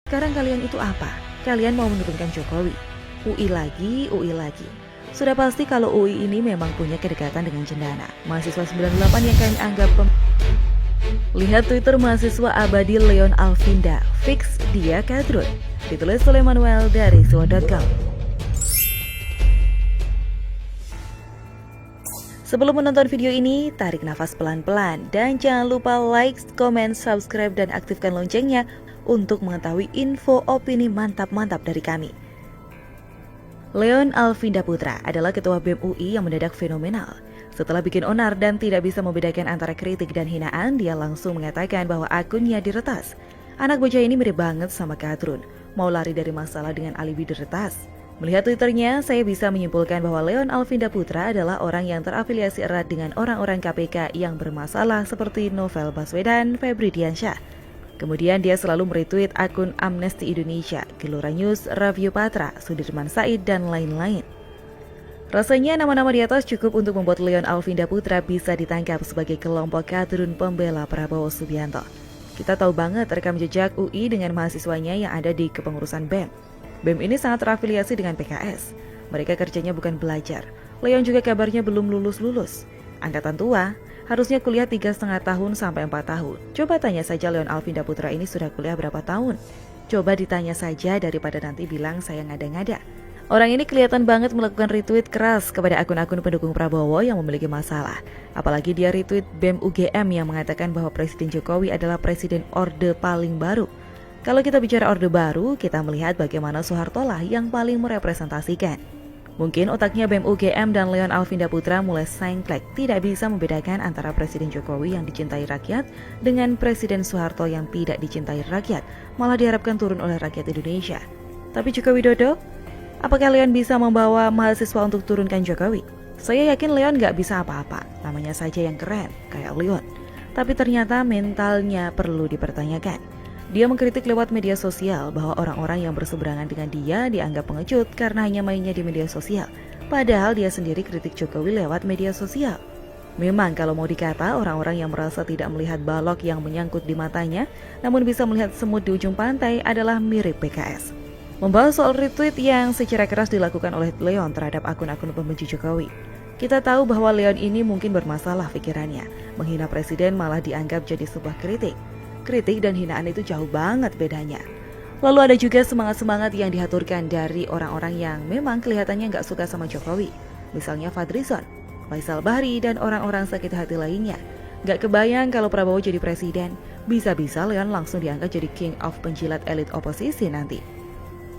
Sekarang kalian itu apa? Kalian mau menurunkan Jokowi? UI lagi, UI lagi. Sudah pasti kalau UI ini memang punya kedekatan dengan cendana. Mahasiswa 98 yang kami anggap Lihat Twitter mahasiswa abadi Leon Alvinda, fix dia kadrun. Ditulis oleh Manuel dari suara.com. Sebelum menonton video ini, tarik nafas pelan-pelan dan jangan lupa like, comment, subscribe, dan aktifkan loncengnya untuk mengetahui info opini mantap-mantap dari kami. Leon Alvinda Putra adalah ketua BEM UI yang mendadak fenomenal. Setelah bikin onar dan tidak bisa membedakan antara kritik dan hinaan, dia langsung mengatakan bahwa akunnya diretas. Anak bocah ini mirip banget sama Kadrun, mau lari dari masalah dengan alibi diretas. Melihat Twitternya, saya bisa menyimpulkan bahwa Leon Alvinda Putra adalah orang yang terafiliasi erat dengan orang-orang KPK yang bermasalah seperti Novel Baswedan, Febri Diansyah. Kemudian dia selalu meretweet akun Amnesty Indonesia, Gelora News, Raffio Patra, Sudirman Said, dan lain-lain. Rasanya nama-nama di atas cukup untuk membuat Leon Alvinda Putra bisa ditangkap sebagai kelompok kadrun pembela Prabowo Subianto. Kita tahu banget rekam jejak UI dengan mahasiswanya yang ada di kepengurusan BEM. BEM ini sangat terafiliasi dengan PKS. Mereka kerjanya bukan belajar. Leon juga kabarnya belum lulus-lulus. Angkatan tua, harusnya kuliah 3,5 tahun sampai 4 tahun. Coba tanya saja Leon Alvinda Putra ini sudah kuliah berapa tahun. Coba ditanya saja daripada nanti bilang saya ngada-ngada. Orang ini kelihatan banget melakukan retweet keras kepada akun-akun pendukung Prabowo yang memiliki masalah. Apalagi dia retweet BEM UGM yang mengatakan bahwa Presiden Jokowi adalah Presiden Orde paling baru. Kalau kita bicara Orde Baru, kita melihat bagaimana Soeharto lah yang paling merepresentasikan. Mungkin otaknya BEM UGM dan Leon Alvinda Putra mulai sengklek, tidak bisa membedakan antara Presiden Jokowi yang dicintai rakyat dengan Presiden Soeharto yang tidak dicintai rakyat, malah diharapkan turun oleh rakyat Indonesia. Tapi Joko Widodo, apakah Leon bisa membawa mahasiswa untuk turunkan Jokowi? Saya yakin Leon gak bisa apa-apa, namanya saja yang keren, kayak Leon. Tapi ternyata mentalnya perlu dipertanyakan. Dia mengkritik lewat media sosial bahwa orang-orang yang berseberangan dengan dia dianggap pengecut karena hanya mainnya di media sosial. Padahal dia sendiri kritik Jokowi lewat media sosial. Memang kalau mau dikata orang-orang yang merasa tidak melihat balok yang menyangkut di matanya, namun bisa melihat semut di ujung pantai adalah mirip PKS. Membahas soal retweet yang secara keras dilakukan oleh Leon terhadap akun-akun pembenci Jokowi. Kita tahu bahwa Leon ini mungkin bermasalah pikirannya. Menghina presiden malah dianggap jadi sebuah kritik. Kritik dan hinaan itu jauh banget bedanya. Lalu ada juga semangat-semangat yang dihaturkan dari orang-orang yang memang kelihatannya nggak suka sama Jokowi. Misalnya Fadlizon, Faisal Bahri, dan orang-orang sakit hati lainnya. Nggak kebayang kalau Prabowo jadi presiden, bisa-bisa Leon langsung diangkat jadi king of penjilat elit oposisi nanti.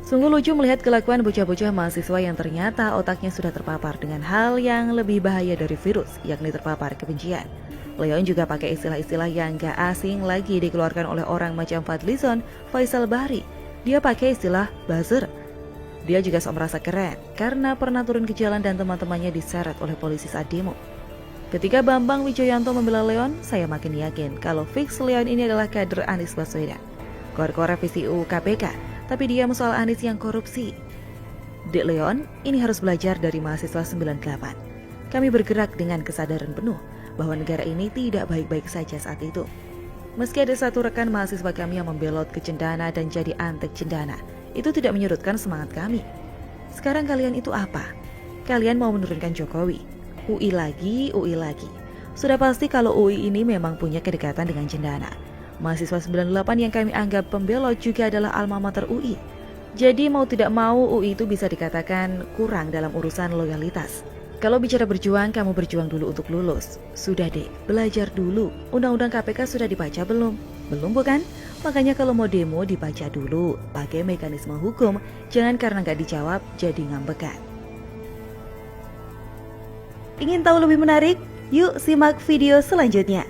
Sungguh lucu melihat kelakuan bocah-bocah mahasiswa yang ternyata otaknya sudah terpapar dengan hal yang lebih bahaya dari virus, yakni terpapar kebencian. Leon juga pakai istilah-istilah yang gak asing lagi dikeluarkan oleh orang macam Fadlizon, Faisal Bahri. Dia pakai istilah buzzer. Dia juga sok merasa keren karena pernah turun ke jalan dan teman-temannya diseret oleh polisi saat demo. Ketika Bambang Wijoyanto membela Leon, saya makin yakin kalau fix Leon ini adalah kader Anies Baswedan. Kor-kor revisi UU KPK, tapi dia soal Anies yang korupsi. Dek Leon, ini harus belajar dari mahasiswa 98. Kami bergerak dengan kesadaran penuh bahwa negara ini tidak baik-baik saja saat itu. Meski ada satu rekan mahasiswa kami yang membelot ke cendana dan jadi antek cendana, itu tidak menyurutkan semangat kami. Sekarang kalian itu apa? Kalian mau menurunkan Jokowi? UI lagi, UI lagi. Sudah pasti kalau UI ini memang punya kedekatan dengan cendana. Mahasiswa 98 yang kami anggap pembelot juga adalah alma mater UI. Jadi mau tidak mau UI itu bisa dikatakan kurang dalam urusan loyalitas. Kalau bicara berjuang, kamu berjuang dulu untuk lulus. Sudah deh, belajar dulu. Undang-undang KPK sudah dibaca belum? Belum bukan? Makanya kalau mau demo dibaca dulu. Pakai mekanisme hukum, jangan karena nggak dijawab jadi ngambekan. Ingin tahu lebih menarik? Yuk simak video selanjutnya.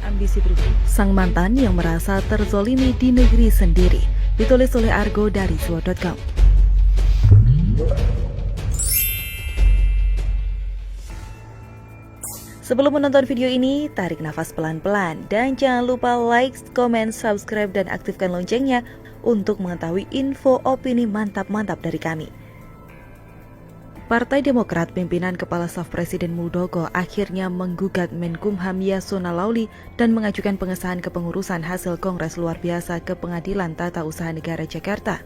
Ambisi pribadi sang mantan yang merasa terzolimi di negeri sendiri. Ditulis oleh Argo dari suara.com. Sebelum menonton video ini, tarik nafas pelan-pelan dan jangan lupa like, comment, subscribe, dan aktifkan loncengnya untuk mengetahui info opini mantap-mantap dari kami. Partai Demokrat, pimpinan Kepala Staf Presiden Muldoko akhirnya menggugat Menkumham Yasona Lauli dan mengajukan pengesahan kepengurusan hasil Kongres Luar Biasa ke Pengadilan Tata Usaha Negara Jakarta.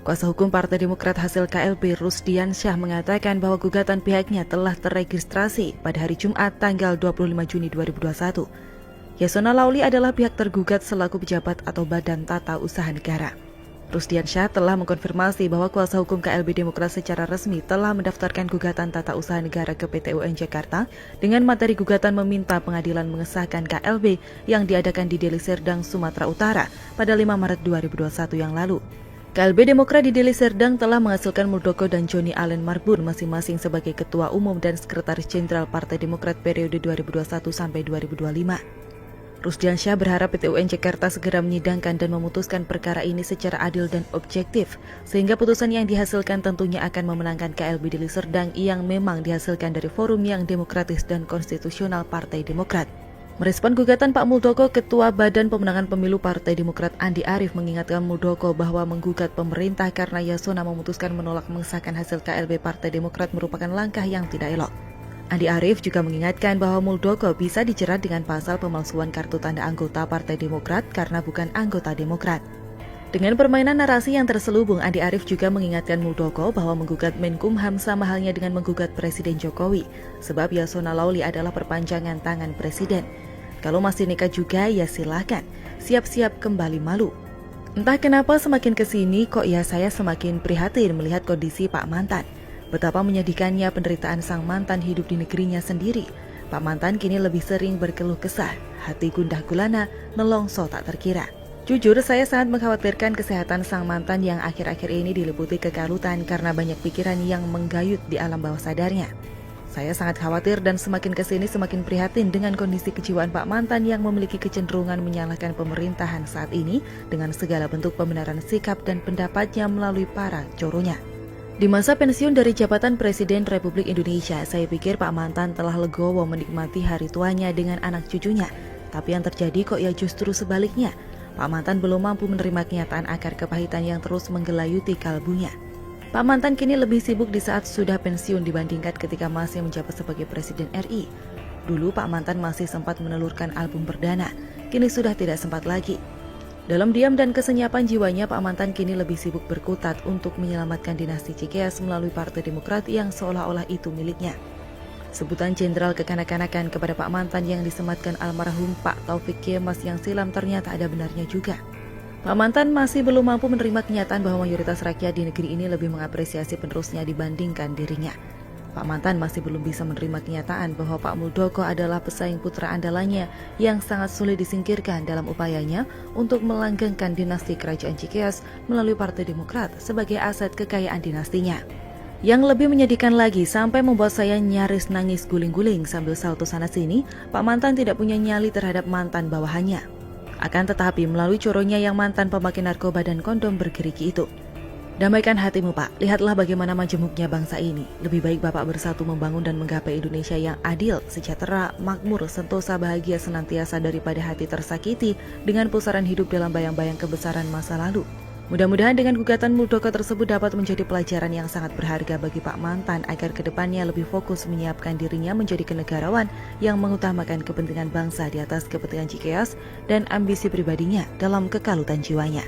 Kuasa hukum Partai Demokrat hasil KLB Rusdiansyah mengatakan bahwa gugatan pihaknya telah terregistrasi pada hari Jumat tanggal 25 Juni 2021. Yasona Lauli adalah pihak tergugat selaku pejabat atau Badan Tata Usaha Negara. Rusdiansyah telah mengkonfirmasi bahwa kuasa hukum KLB Demokrat secara resmi telah mendaftarkan gugatan tata usaha negara ke PT UN Jakarta dengan materi gugatan meminta pengadilan mengesahkan KLB yang diadakan di Deli Serdang, Sumatera Utara pada 5 Maret 2021 yang lalu. KLB Demokrat di Deli Serdang telah menghasilkan Muldoko dan Johnny Allen Marbun masing-masing sebagai Ketua Umum dan Sekretaris Jenderal Partai Demokrat periode 2021 sampai 2025. Rusdiansyah berharap PT UN Jakarta segera menyidangkan dan memutuskan perkara ini secara adil dan objektif, sehingga putusan yang dihasilkan tentunya akan memenangkan KLB Deli Serdang yang memang dihasilkan dari forum yang demokratis dan konstitusional Partai Demokrat. Merespon gugatan Pak Muldoko, Ketua Badan Pemenangan Pemilu Partai Demokrat Andi Arief mengingatkan Muldoko bahwa menggugat pemerintah karena Yasona memutuskan menolak mengesahkan hasil KLB Partai Demokrat merupakan langkah yang tidak elok. Andi Arief juga mengingatkan bahwa Muldoko bisa dijerat dengan pasal pemalsuan kartu tanda anggota Partai Demokrat karena bukan anggota Demokrat. Dengan permainan narasi yang terselubung, Andi Arief juga mengingatkan Muldoko bahwa menggugat Menkumham sama halnya dengan menggugat Presiden Jokowi, sebab Yasona Lauli adalah perpanjangan tangan Presiden. Kalau masih nekat juga, ya silahkan, siap-siap kembali malu. Entah kenapa semakin kesini kok ya saya semakin prihatin melihat kondisi Pak Mantan. Betapa menyedihkannya penderitaan sang mantan hidup di negerinya sendiri. Pak Mantan kini lebih sering berkeluh kesah, hati gundah gulana, nelongso tak terkira. Jujur, saya sangat mengkhawatirkan kesehatan sang mantan yang akhir-akhir ini diliputi kekalutan karena banyak pikiran yang menggayut di alam bawah sadarnya. Saya sangat khawatir dan semakin kesini semakin prihatin dengan kondisi kejiwaan Pak Mantan yang memiliki kecenderungan menyalahkan pemerintahan saat ini dengan segala bentuk pembenaran sikap dan pendapatnya melalui para coronya. Di masa pensiun dari jabatan Presiden Republik Indonesia, saya pikir Pak Mantan telah legowo menikmati hari tuanya dengan anak cucunya. Tapi yang terjadi kok ya justru sebaliknya. Pak Mantan belum mampu menerima kenyataan akar kepahitan yang terus menggelayuti kalbunya. Pak Mantan kini lebih sibuk di saat sudah pensiun dibandingkan ketika masih menjabat sebagai Presiden RI. Dulu Pak Mantan masih sempat menelurkan album perdana, kini sudah tidak sempat lagi. Dalam diam dan kesenyapan jiwanya, Pak Mantan kini lebih sibuk berkutat untuk menyelamatkan dinasti Cikeas melalui Partai Demokrat yang seolah-olah itu miliknya. Sebutan jenderal kekanak-kanakan kepada Pak Mantan yang disematkan almarhum Pak Taufik Kemas yang silam ternyata ada benarnya juga. Pak Mantan masih belum mampu menerima kenyataan bahwa mayoritas rakyat di negeri ini lebih mengapresiasi penerusnya dibandingkan dirinya. Pak Mantan masih belum bisa menerima kenyataan bahwa Pak Muldoko adalah pesaing putra andalannya yang sangat sulit disingkirkan dalam upayanya untuk melanggengkan dinasti Kerajaan Cikeas melalui Partai Demokrat sebagai aset kekayaan dinastinya. Yang lebih menyedihkan lagi, sampai membuat saya nyaris nangis guling-guling sambil salto sana-sini, Pak Mantan tidak punya nyali terhadap mantan bawahannya. Akan tetapi melalui coronya yang mantan pemakai narkoba dan kondom bergerigi itu. Damaikan hatimu Pak, lihatlah bagaimana majemuknya bangsa ini. Lebih baik Bapak bersatu membangun dan menggapai Indonesia yang adil, sejahtera, makmur, sentosa, bahagia senantiasa daripada hati tersakiti dengan pusaran hidup dalam bayang-bayang kebesaran masa lalu. Mudah-mudahan dengan gugatan Muldoko tersebut dapat menjadi pelajaran yang sangat berharga bagi Pak Mantan agar kedepannya lebih fokus menyiapkan dirinya menjadi kenegarawan yang mengutamakan kepentingan bangsa di atas kepentingan Cikeas dan ambisi pribadinya dalam kekalutan jiwanya.